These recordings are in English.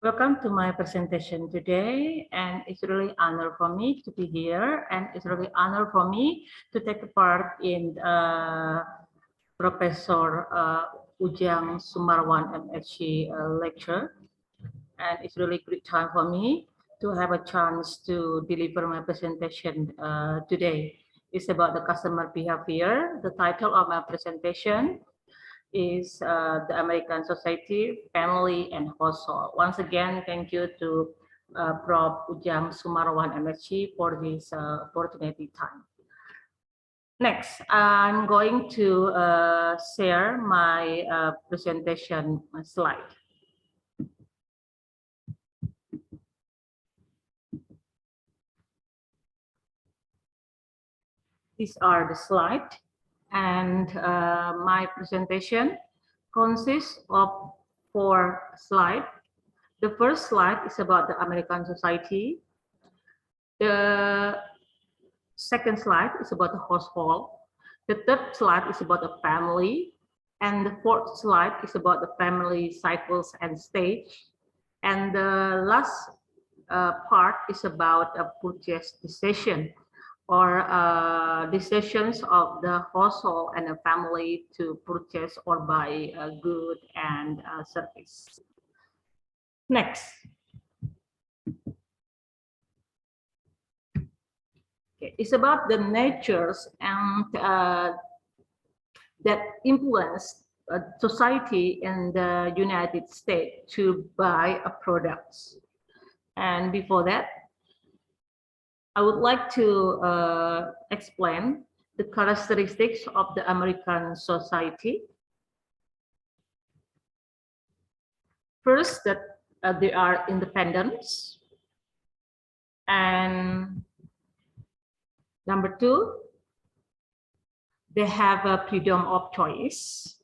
Welcome to my presentation today, and it's really honor for me to be here, and it's really honor for me to take part in Professor Ujang Sumarwan MSc lecture, and it's really great time for me to have a chance to deliver my presentation today. It's about the customer behavior. The title of my presentation is the American Society, Family and Household. Once again, thank you to Prof. Ujang Sumarwan MSc for this opportunity time. Next, I'm going to share my presentation slide. These are the slides, and my presentation consists of 4 slides. The first slide is about the American Society. The second slide is about the household. The third slide is about the family. And the fourth slide is about the family cycles and stage. And the last part is about a purchase decision, or decisions of the household and the family to purchase or buy a good and service. Next. Okay. It's about the natures and that influence society in the United States to buy a products. And before that, I would like to explain the characteristics of the American society. First, that they are independent. And number 2, they have a freedom of choice.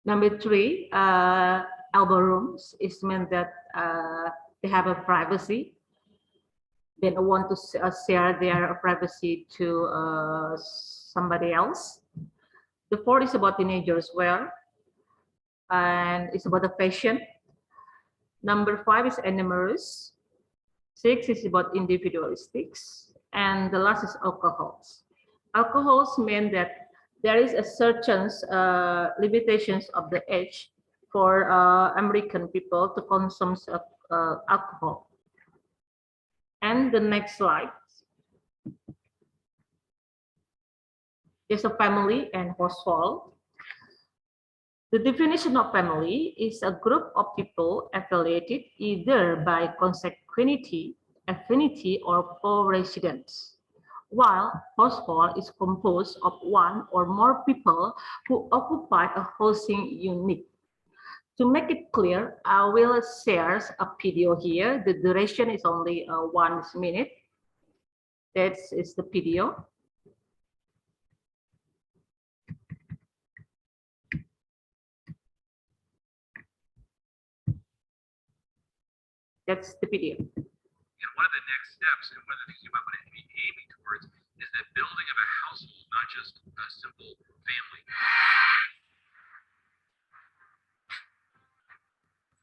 Number 3, elbow rooms. It means that they have a privacy. They don't want to share their privacy to somebody else. The 4 is about teenagers wear, and it's about the fashion. Number 5 is animals. 6 is about individualistics, and the last is alcohols. Alcohols mean that there is a certain limitations of the age for American people to consume alcohol. And the next slide is a family and household. The definition of family is a group of people affiliated either by consanguinity, affinity, or co-residence, while household is composed of one or more people who occupy a housing unit. To make it clear, I will share a video here. The duration is only 1 minute. That is the video. That's the video. And one of the next steps, and one of the things you might want to be aiming towards, is the building of a household, not just a simple family.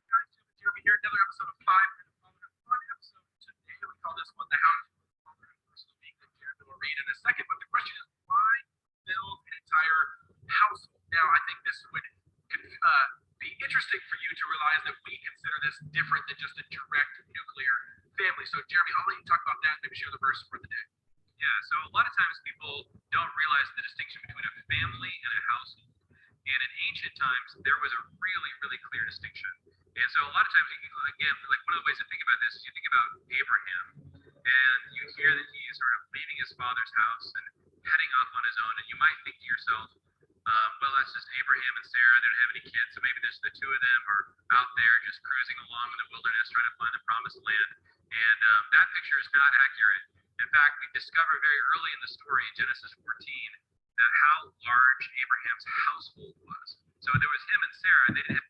Guys, Jeremy here, another episode of 5 Minute Moment. Fun episode today. We call this one the household versus being the Jeremy will read in a second. But the question is, why build an entire household? Now, I think this would be interesting for you to realize that we consider this different than just a direct nuclear family. So, Jeremy, I'll let you talk about that and maybe share the verse for the day. Yeah, so a lot of times people don't realize the distinction between a family and a household. And in ancient times, there was a really, really clear distinction. And so a lot of times, again, like one of the ways to think about this is you think about Abraham, and you hear that he's sort of leaving his father's house and heading off on his own, and you might think to yourself, well, that's just Abraham and Sarah. They don't have any kids, so maybe there's the two of them are out there just cruising along in the wilderness trying to find the promised land. And that picture is not accurate. In fact, we discover very early in the story, in Genesis 14, that how large Abraham's household was. So there was him and Sarah. They didn't have...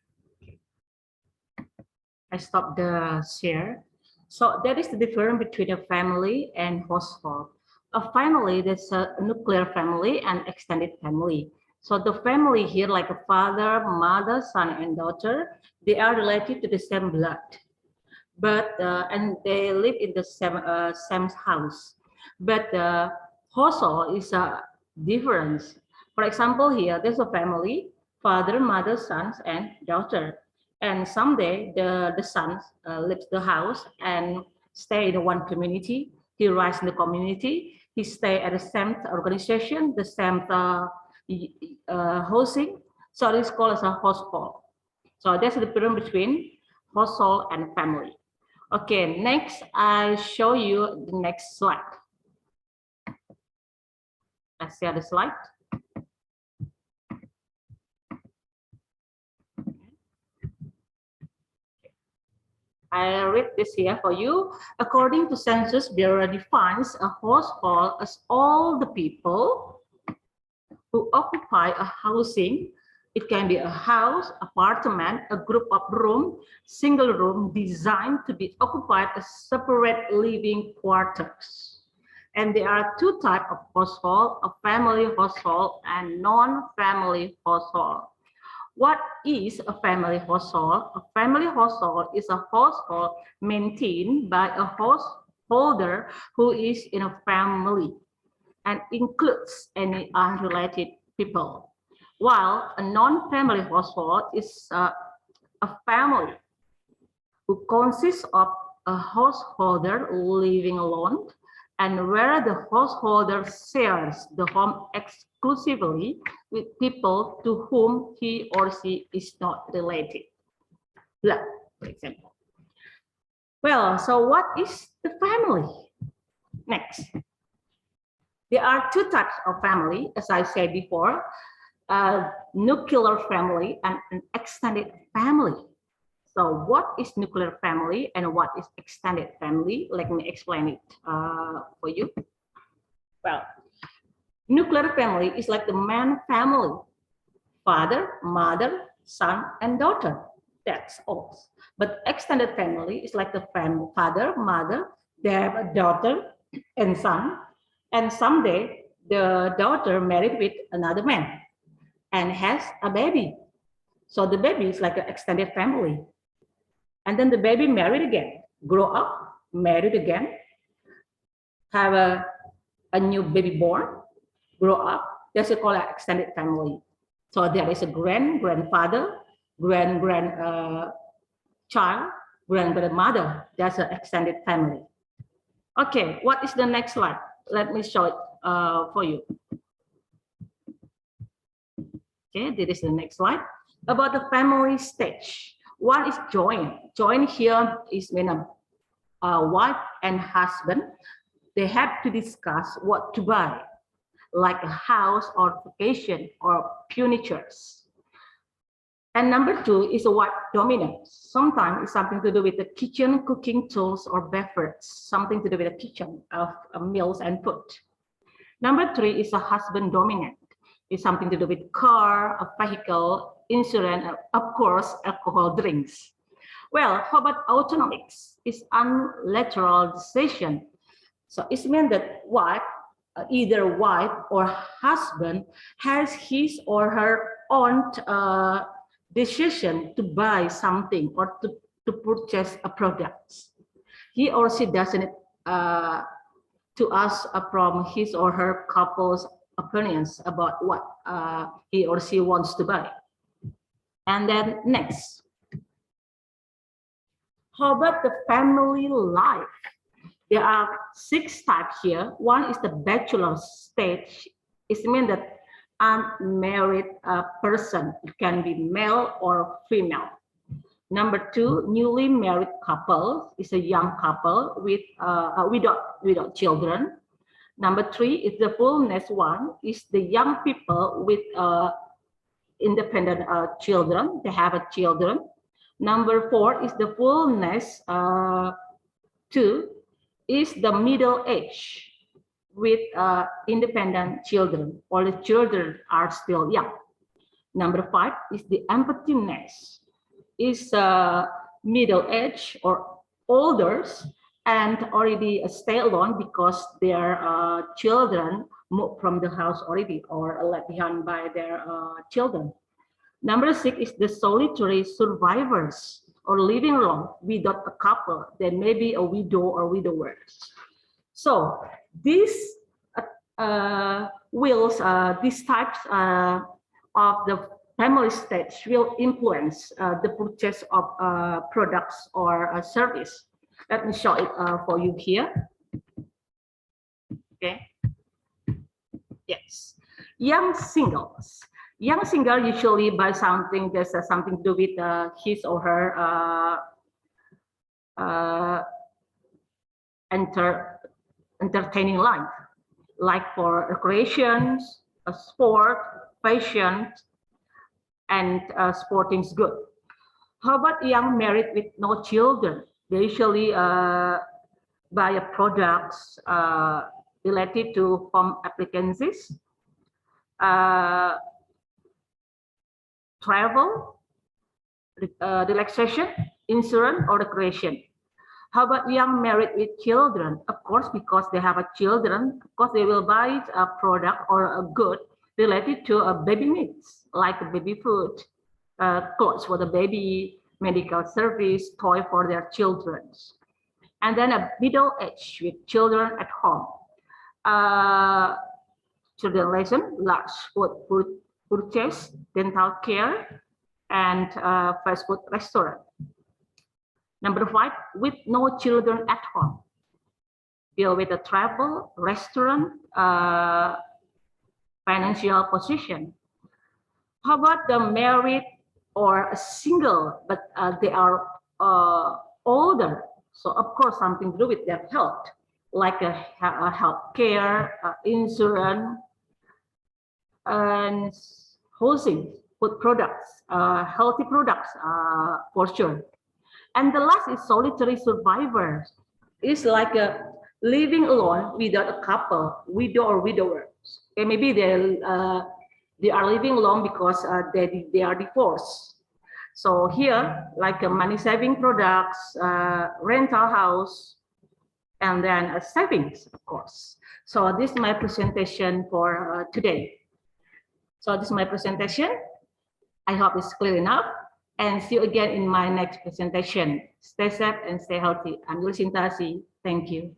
I stopped the share. So that is the difference between a family and household. A family, there's a nuclear family and extended family. So the family here, like a father, mother, son, and daughter, they are related to the same blood. but and they live in the same house, but the household is a difference. For example, here there's a family, father, mother, sons, and daughter. And someday the son leaves the house and stay in one community. He rise in the community. He stay at the same organization, the same housing. So it's called as a household. So that's the difference between household and family. Okay, next I show you the next slide. Let's share the slide. I read this here for you. According to Census Bureau defines a household as all the people who occupy a housing. It can be a house, apartment, a group of room, single room designed to be occupied as separate living quarters. And there are two types of household, a family household and non-family household. What is a family household? A family household is a household maintained by a householder who is in a family and includes any unrelated people. While a non-family household is a family who consists of a householder living alone and where the householder shares the home exclusively with people to whom he or she is not related. Blood, for example. Well, so what is the family? Next. There are two types of family, as I said before, nuclear family and an extended family. So what is nuclear family and what is extended family? Let me explain it for you. Well, nuclear family is like the main family, father, mother, son, and daughter. That's all. But extended family is like the family, father, mother, they have a daughter and son, and someday the daughter married with another man and has a baby. So the baby is like an extended family. And then the baby married again, grow up, married again, have a new baby born, grow up. That's called an extended family. So there is a grandfather, child, grandmother. That's an extended family. Okay, what is the next slide? Let me show it for you. Okay, this is the next slide. About the family stage. One is joint. Joint here is when a wife and husband, they have to discuss what to buy, like a house or vacation or furnitures. And number two is a white dominant. Sometimes it's something to do with the kitchen, cooking tools or beverages, something to do with the kitchen of meals and food. Number three is a husband dominant. It's something to do with car, a vehicle, insurance, and of course, alcohol drinks. Well, how about autonomics? It's unilateral decision. So it means that wife, either wife or husband has his or her own decision to buy something or to purchase a product. He or she doesn't to ask from his or her couple's opinions about what he or she wants to buy. And then next, how about the family life? There are 6 types here. One is the bachelor stage. It means that unmarried person. It can be male or female. Number 2, newly married couple is a young couple with without children. Number 3 is the fullness one, is the young people with independent children. They have children. Number 4 is the fullness 2 is the middle age with independent children, or the children are still young. Number 5 is the emptiness, is middle age or older and already stay alone because their children moved from the house already or left behind by their children. Number 6 is the solitary survivors or living alone without a couple, then maybe a widow or widower. So these these types of the family stage will influence the purchase of products or service. Let me show it for you here. Okay. Yes. Young singles. Young single usually buy something that's something to do with his or her entertaining life, like for recreations, sport, fashion, and sporting is good. How about young married with no children? They usually buy products related to home appliances, travel, relaxation, insurance, or recreation. How about young married with children? Of course, because they have a children, of course they will buy a product or a good related to a baby needs, like baby food, clothes for the baby, medical service, toy for their children. And then a middle age with children at home. Children lesson, large food purchase, dental care, and fast food restaurant. Number 5, with no children at home. Deal with the travel, restaurant, financial position. How about the married or single, but they are older? So of course, something to do with their health, like a health care, insurance, and housing, food products, healthy products for sure. And the last is solitary survivor. It's like a living alone without a couple, widow or widower. Okay, maybe they are living alone because they are divorced. So here, like money saving products, rental house, and then savings, of course. So this is my presentation for today. So this is my presentation. I hope it's clear enough. And see you again in my next presentation. Stay safe and stay healthy. I'm Yulisintasi. Thank you.